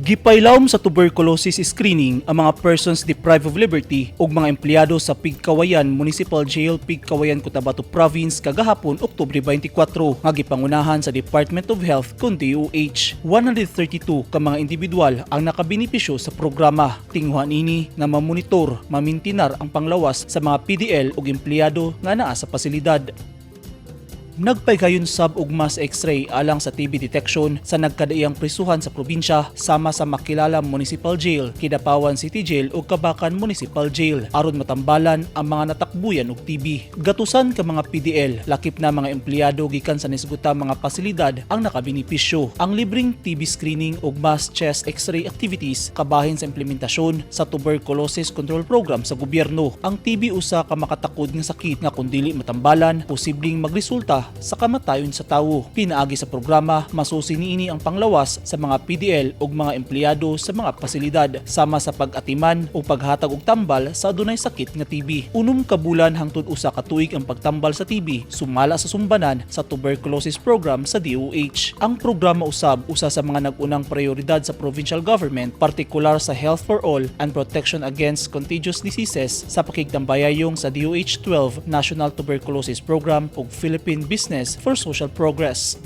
Gipailawom sa tuberculosis screening ang mga persons deprived of liberty ug mga empleyado sa Pigkawayan Municipal Jail, Pigkawayan, Cotabato Province kagahapon Oktubre 24 nga gipangunahan sa Department of Health kun DOH. 132 ka mga individual ang nakabenepisyo sa programa. Tinguhan ini nga mamonitor, mamintinar ang panglawas sa mga PDL ug empleyado nga naa sa pasilidad. Nagpaygayon sab og mass X-ray alang sa TB detection sa nagkadaiyang prisuhan sa probinsya sama sa makilala Municipal Jail, Kidapawan City Jail ug Kabakan Municipal Jail aron matambalan ang mga natakbuyan og TB. Gatusan ka mga PDL, lakip na mga empleyado gikan sa nisguta mga pasilidad ang nakabenepisyo. Ang libreng TB screening ug mass chest X-ray activities kabahin sa implementasyon sa tuberculosis control program sa gobyerno. Ang TB usa ka makatakod nga sakit nga kun dili matambalan posibleng magresulta sa kamatayon sa tawo. Pinaagi sa programa, masusi niini ang panglawas sa mga PDL ug mga empleyado sa mga pasilidad sama sa pag-atiman o paghatag og tambal sa adunay sakit nga TB. Unom ka bulan hangtod usa ka tuig ang pagtambal sa TB sumala sa sumbanan sa tuberculosis program sa DOH. Ang programa usab usa sa mga nag-unang prioridad sa provincial government, partikular sa Health for All and Protection Against Contagious Diseases sa pakigtambayayong sa DOH 12 National Tuberculosis Program ug Philippine Business for Social Progress.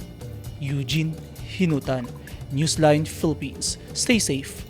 Eugene Hinutan, Newsline Philippines. Stay safe.